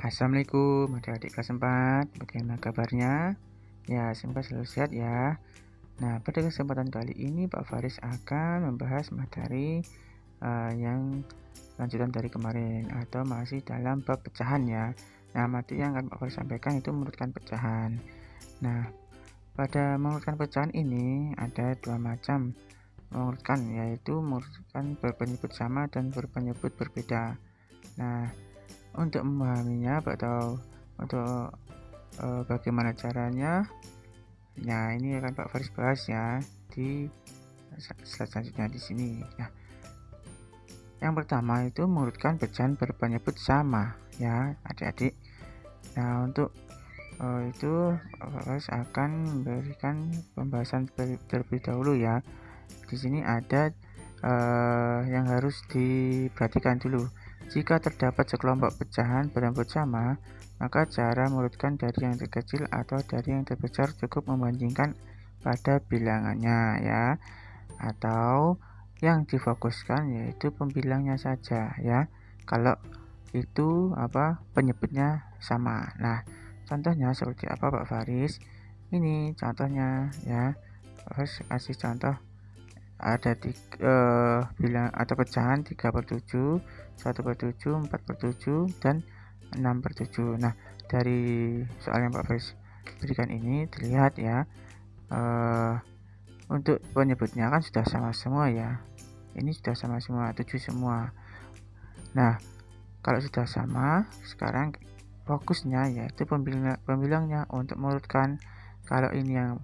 Assalamualaikum adik-adik kelas 4, bagaimana kabarnya? Ya, semoga selalu sehat ya. Nah, pada kesempatan kali ini Pak Faris akan membahas materi yang lanjutan dari kemarin atau masih dalam bab pecahan ya. Nah, materi yang akan Pak Faris sampaikan itu mengurutkan pecahan. Nah, pada mengurutkan pecahan ini ada dua macam mengurutkan, yaitu mengurutkan berpenyebut sama dan berpenyebut berbeda. Nah, untuk memahaminya atau untuk bagaimana caranya, nah ini akan Pak Faris bahas ya di slide selanjutnya di sini. Nah, yang pertama itu mengurutkan pecahan berpenyebut sama ya adik-adik. Nah, untuk itu Pak Faris akan memberikan pembahasan terlebih dahulu ya. Di sini ada yang harus diperhatikan dulu. Jika terdapat sekelompok pecahan berpenyebut sama, maka cara mengurutkan dari yang terkecil atau dari yang terbesar cukup membandingkan pada bilangannya ya. Atau yang difokuskan yaitu pembilangnya saja ya. Kalau itu penyebutnya sama. Nah, contohnya seperti apa Pak Faris? Ini contohnya ya. Pak Faris kasih contoh ada bilang atau pecahan 3/7, 1/7, 4/7, dan 6/7. Nah, dari soal yang Pak Faris berikan ini terlihat ya, untuk penyebutnya kan sudah sama semua ya. Ini sudah sama semua, 7 semua. Nah, kalau sudah sama, sekarang fokusnya yaitu pembilangnya untuk mengurutkan. Kalau ini yang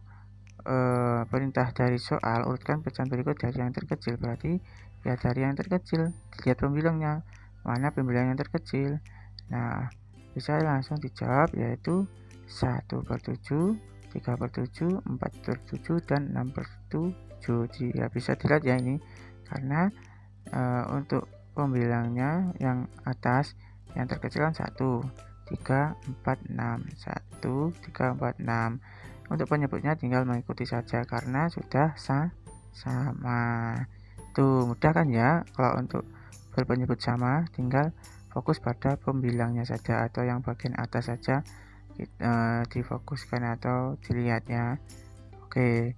perintah dari soal, urutkan pecahan berikut dari yang terkecil, berarti ya dari yang terkecil. Lihat pembilangnya, mana pembilang yang terkecil. Nah, bisa langsung dijawab yaitu 1/7, 3/7, 4/7, dan 6/7. Ya, bisa dilihat ya ini karena untuk pembilangnya yang atas yang terkecil kan 1, 3, 4, 6, 1, 3, 4, 6. Untuk penyebutnya tinggal mengikuti saja karena sudah sama. Tuh, mudah kan ya? Kalau untuk berpenyebut sama tinggal fokus pada pembilangnya saja atau yang bagian atas saja difokuskan atau dilihatnya. Oke,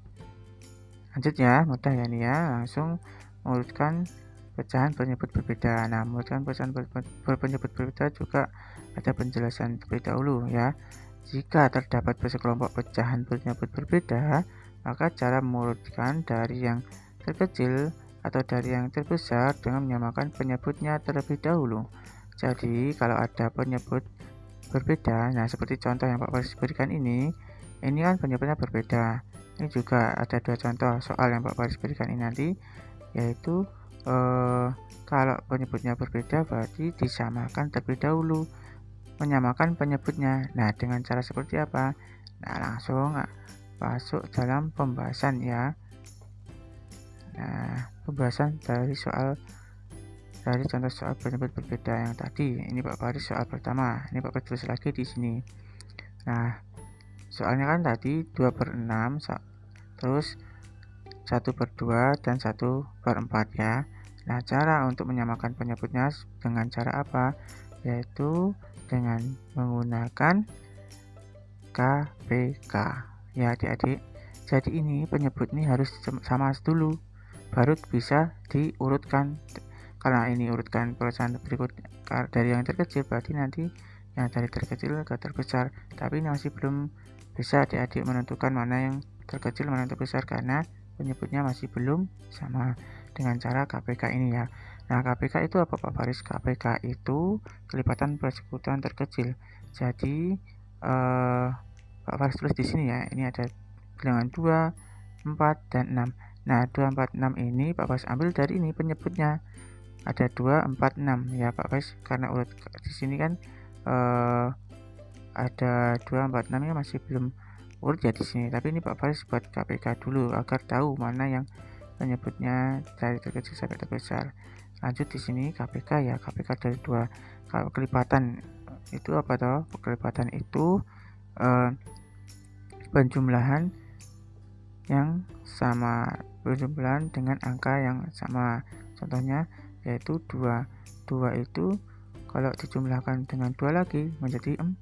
lanjut ya, mudah ya nih ya. Langsung mengurutkan pecahan penyebut berbeda. Nah, mengurutkan pecahan berpenyebut berbeda juga ada penjelasan terlebih dahulu ya. Jika terdapat sekelompok pecahan penyebut berbeda, maka cara mengurutkan dari yang terkecil atau dari yang terbesar dengan menyamakan penyebutnya terlebih dahulu. Jadi, kalau ada penyebut berbeda, nah seperti contoh yang Pak Faris berikan ini kan penyebutnya berbeda. Ini juga ada dua contoh soal yang Pak Faris berikan ini nanti, yaitu kalau penyebutnya berbeda berarti disamakan terlebih dahulu. Menyamakan penyebutnya. Nah, dengan cara seperti apa? Nah, langsung masuk dalam pembahasan ya. Nah, pembahasan dari contoh soal penyebut berbeda yang tadi. Ini Pak Faris soal pertama. Ini Pak Faris tulis lagi di sini. Nah, soalnya kan tadi 2/6, terus 1/2 dan 1/4 ya. Nah, cara untuk menyamakan penyebutnya dengan cara apa? Yaitu dengan menggunakan KPK ya adik-adik. Jadi ini penyebut ini harus sama dulu baru bisa diurutkan. Karena ini urutkan pecahan berikut dari yang terkecil, berarti nanti yang dari terkecil ke terbesar. Tapi ini masih belum bisa adik-adik menentukan mana yang terkecil mana yang terbesar karena penyebutnya masih belum sama dengan cara KPK ini ya. Nah, KPK itu apa Pak Faris? KPK itu kelipatan persekutuan terkecil. Jadi Pak Faris tulis di sini ya. Ini ada bilangan 2, 4, dan 6. Nah, 2, 4, 6 ini Pak Faris ambil dari ini penyebutnya. Ada 2, 4, 6 ya Pak Faris, karena urut di sini kan ada 2, 4, 6 nya masih belum urut ya di sini. Tapi ini Pak Faris buat KPK dulu agar tahu mana yang penyebutnya dari terkecil sampai terbesar. Lanjut di sini KPK ya, KPK dari 2. Kalau kelipatan itu apa toh? Kelipatan itu penjumlahan yang sama, penjumlahan dengan angka yang sama. Contohnya yaitu 2 itu Kalau dijumlahkan dengan 2 lagi menjadi 4.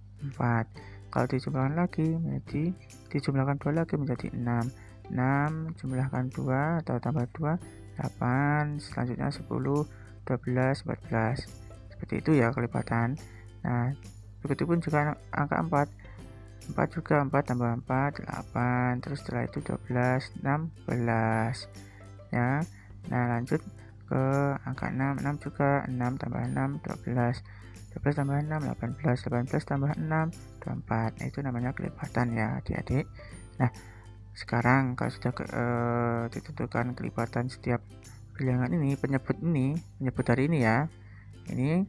Kalau dijumlahkan lagi menjadi dijumlahkan 2 lagi menjadi 6. 6 jumlahkan 2 atau tambah 2 8, selanjutnya 10, 12, 14. Seperti itu ya kelipatan. Nah, begitupun juga angka 4. 4 juga, 4 tambah 4 8, terus setelah itu 12, 16 ya. Nah, lanjut ke angka 6. 6 juga, 6 tambah 6 12, 12 tambah 6 18, 18 tambah 6 24. Nah, itu namanya kelipatan ya adik-adik. Nah, sekarang kalau sudah ditentukan kelipatan setiap bilangan ini, penyebut dari ini ya, ini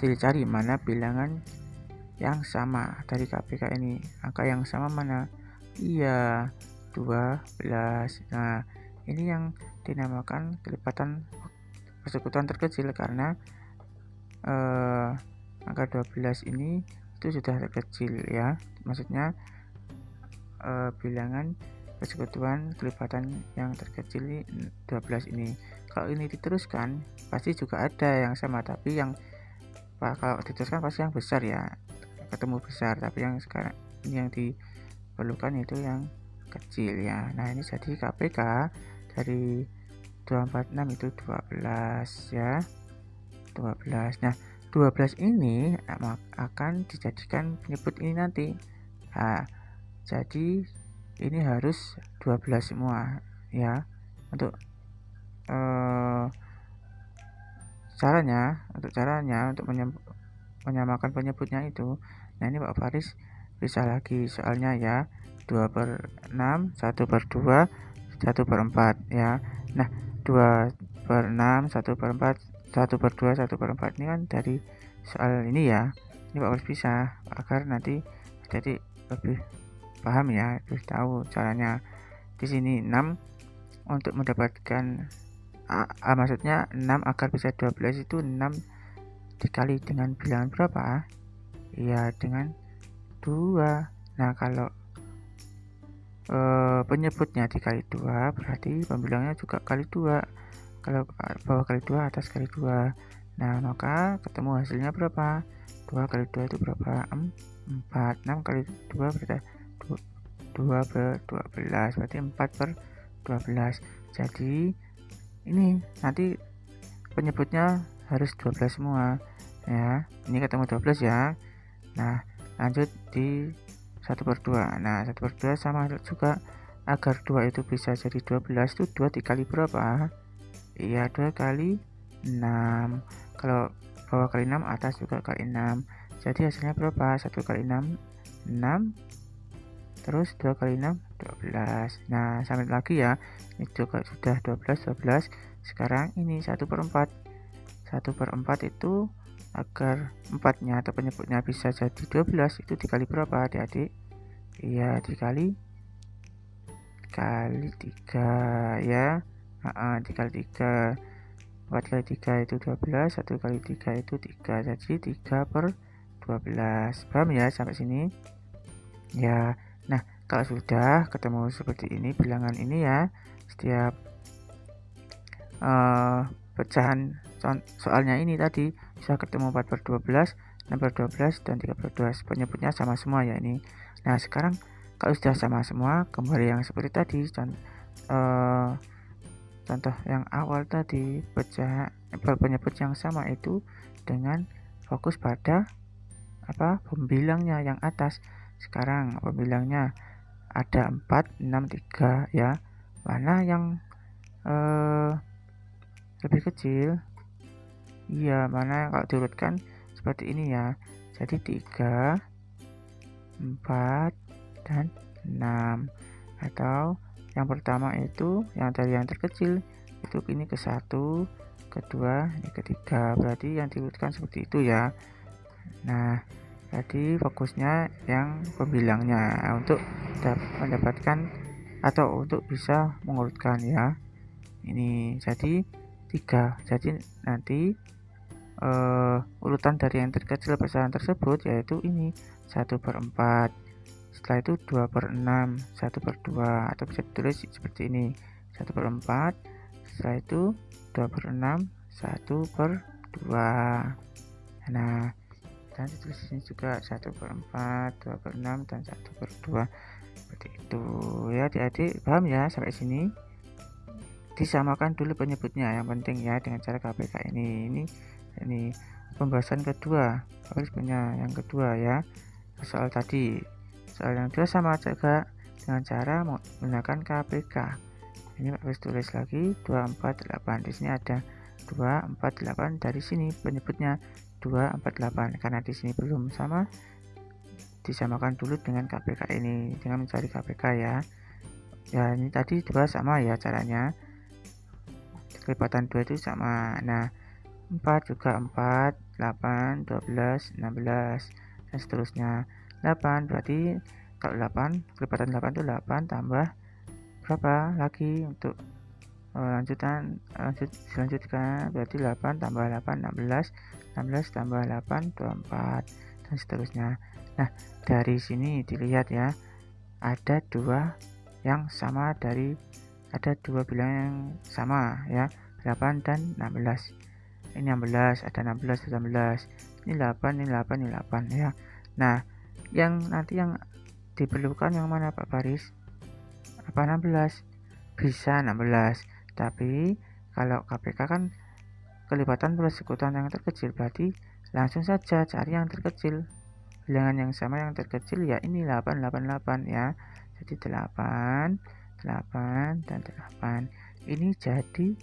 dicari mana bilangan yang sama dari KPK ini. Angka yang sama mana? Iya, 12. Nah, ini yang dinamakan kelipatan persekutuan terkecil karena angka 12 ini itu sudah terkecil ya. Maksudnya bilangan persekutuan kelipatan yang terkecil ini 12 ini. Kalau ini diteruskan pasti juga ada yang sama, tapi kalau diteruskan pasti yang besar ya, ketemu besar. Tapi yang sekarang ini yang diperlukan itu yang kecil ya. Nah, ini jadi KPK dari 246 itu 12 ya, 12. Nah, 12 ini akan dijadikan penyebut ini nanti. Nah, jadi ini harus 12 semua ya. Untuk caranya untuk menyamakan penyebutnya itu. Nah, ini Pak Faris bisa lagi soalnya ya, 2/6, 1/2, 1/4 ya. Nah, 2/6, 1/4, 1/2, 1/4 ini kan dari soal ini ya. Ini Pak Faris bisa agar nanti jadi lebih paham ya, terus tahu caranya. Di sini 6 untuk mendapatkan maksudnya 6 agar bisa 12 itu 6 dikali dengan bilangan berapa? Ya, dengan 2. Nah, kalau penyebutnya dikali 2 berarti pembilangnya juga kali 2. Kalau bawah kali 2, atas kali 2. Nah, maka ketemu hasilnya berapa? 2 kali 2 itu berapa? 4. 6 kali 2 berarti 2/12, berarti 4/12. Jadi ini nanti penyebutnya harus 12 semua ya. Ini ketemu 12 ya. Nah, lanjut di 1/2. Nah, 1/2 sama juga, agar 2 itu bisa jadi 12 itu 2 dikali berapa? Iya, 2 kali 6. Kalau bawah kali 6, atas juga kali 6. Jadi hasilnya berapa? 1 kali 6 6, terus 2 kali 6 12. Nah, sampai lagi ya, ini juga sudah 12. Sekarang ini 1/4. 1/4 itu agar 4-nya atau penyebutnya bisa jadi 12 itu dikali berapa adik-adik? Iya, dikali 3 ya. Dikali 3. 4 kali 3 itu 12, 1 kali 3 itu 3. Jadi 3/12. Paham ya sampai sini? Ya. Nah, kalau sudah ketemu seperti ini bilangan ini ya, setiap pecahan soalnya ini tadi bisa ketemu 4/12, 6/12, dan 3/12. Penyebutnya sama semua ya ini. Nah, sekarang kalau sudah sama semua, kembali yang seperti tadi contoh yang awal tadi, penyebut yang sama itu dengan fokus pada pembilangnya yang atas. Sekarang pembilangnya ada 4, 6, 3 ya. Mana yang lebih kecil? Iya, mana kalau diurutkan seperti ini ya. Jadi 3, 4, dan 6. Atau yang pertama itu yang dari yang terkecil itu ini ke 1, kedua, ini ketiga. Berarti yang diurutkan seperti itu ya. Nah, jadi fokusnya yang pembilangnya untuk mendapatkan atau untuk bisa mengurutkan ya. Ini jadi 3. Jadi nanti urutan dari yang terkecil pecahan tersebut yaitu ini 1/4. Setelah itu 2/6, 1/2, atau bisa ditulis seperti ini 1/4. Setelah itu 2/6, 1/2. 2. Nah, dan ditulis di sini juga 1/4, 2/6, dan 1/2. Seperti itu ya adik-adik, paham ya sampai sini? Disamakan dulu penyebutnya yang penting ya dengan cara KPK ini pembahasan kedua, harus punya yang kedua ya. Soal tadi, soal yang kedua sama juga dengan cara menggunakan KPK. Ini Pak Faris tulis lagi 248. Di sini ada 248, dari sini penyebutnya 248 karena di sini belum sama, disamakan dulu dengan KPK ini dengan mencari KPK ya. Ya ini tadi 2 sama ya caranya. Kelipatan 2 itu sama. Nah, 4 juga 4, 8, 12, 16 dan seterusnya. 8 berarti kalau 8 kelipatan 8 itu 8 tambah berapa lagi untuk selanjutkan berarti 8 tambah 8 16, 16 tambah 8 24 dan seterusnya. Nah, dari sini dilihat ya, ada 2 yang sama, ada 2 bilangan yang sama ya, 8 dan 16. Ini 16, ada 16, ada 16. Ini 8, ini 8, ini 8 ya. Nah, yang nanti yang diperlukan yang mana Pak Faris? Apa 16? Bisa 16. Tapi kalau KPK kan kelipatan persekutuan yang terkecil, berarti langsung saja cari yang terkecil. Bilangan yang sama yang terkecil ya ini 888 ya. Jadi 8, 8 dan 8. Ini jadi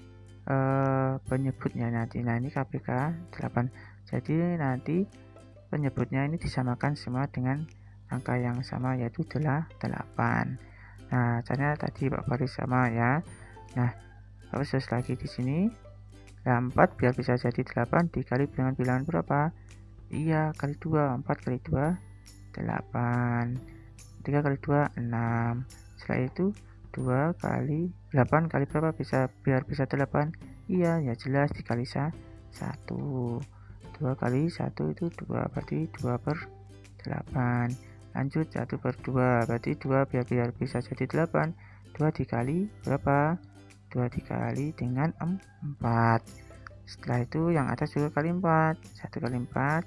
penyebutnya nanti. Nah, ini KPK 8. Jadi nanti penyebutnya ini disamakan semua dengan angka yang sama yaitu 8. Nah, caranya tadi Pak Faris sama ya. Nah, Pak Faris lagi di sini. 4 biar bisa jadi 8 dikali bilangan berapa? Iya, kali 2. 4 kali 2 8. 3 kali 2 6. Setelah itu 2 kali 8 kali berapa biar bisa 8? Iya, ya jelas dikali 1. 2 kali 1 itu 2, berarti 2/8. Lanjut 1/2, berarti 2 biar bisa jadi 8. 2 dikali berapa? 2 dikali dengan 4. Setelah itu yang atas juga kali 4. 1 kali 4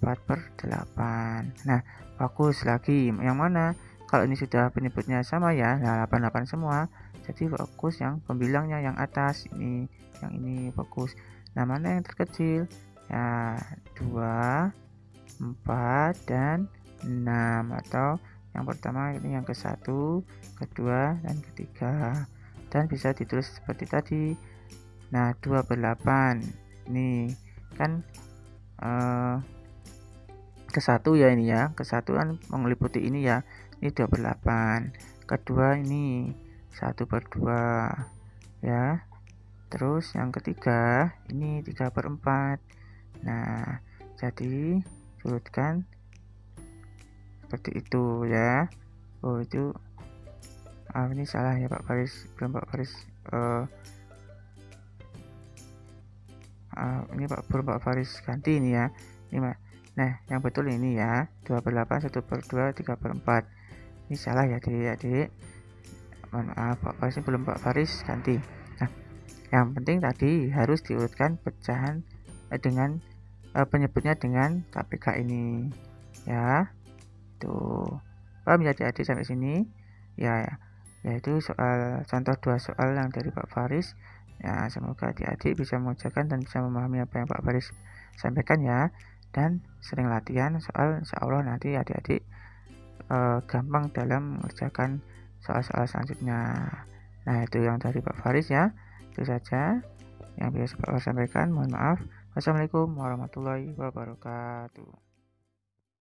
4/8. Nah, fokus lagi yang mana? Kalau ini sudah penyebutnya sama ya, nah 88 semua. Jadi fokus yang pembilangnya yang atas ini, yang ini fokus. Nah, mana yang terkecil? Ya, 2, 4 dan 6, atau yang pertama ini yang ke-1, kedua dan ketiga. Dan bisa ditulis seperti tadi. Nah, 2/8 ini kan ke-1 ya, ini ya, ke-1 kan meliputi ini ya, ini 2/8. Kedua ini 1/2 ya. Terus yang ketiga ini 3/4. Nah, jadi surutkan seperti itu ya. Oh, itu ini salah ya Pak Faris, belum Pak Faris ini Pak Faris ganti ini ya. Ini nah, yang betul ini ya, 2/8, 1/2, 3/4. Ini salah ya adik-adik. Mohon maaf, Pak Faris belum Pak Faris ganti. Nah, yang penting tadi harus diurutkan pecahan dengan penyebutnya dengan KPK ini ya. Tuh, paham ya adik-adik sampai sini? Ya, yaitu soal contoh 2 soal yang dari Pak Faris. Ya, semoga adik-adik bisa mengerjakan dan bisa memahami apa yang Pak Faris sampaikan ya. Dan sering latihan soal, insya Allah nanti adik-adik gampang dalam mengerjakan soal-soal selanjutnya. Nah, itu yang dari Pak Faris ya. Itu saja yang bisa Pak Faris sampaikan. Mohon maaf. Wassalamualaikum warahmatullahi wabarakatuh.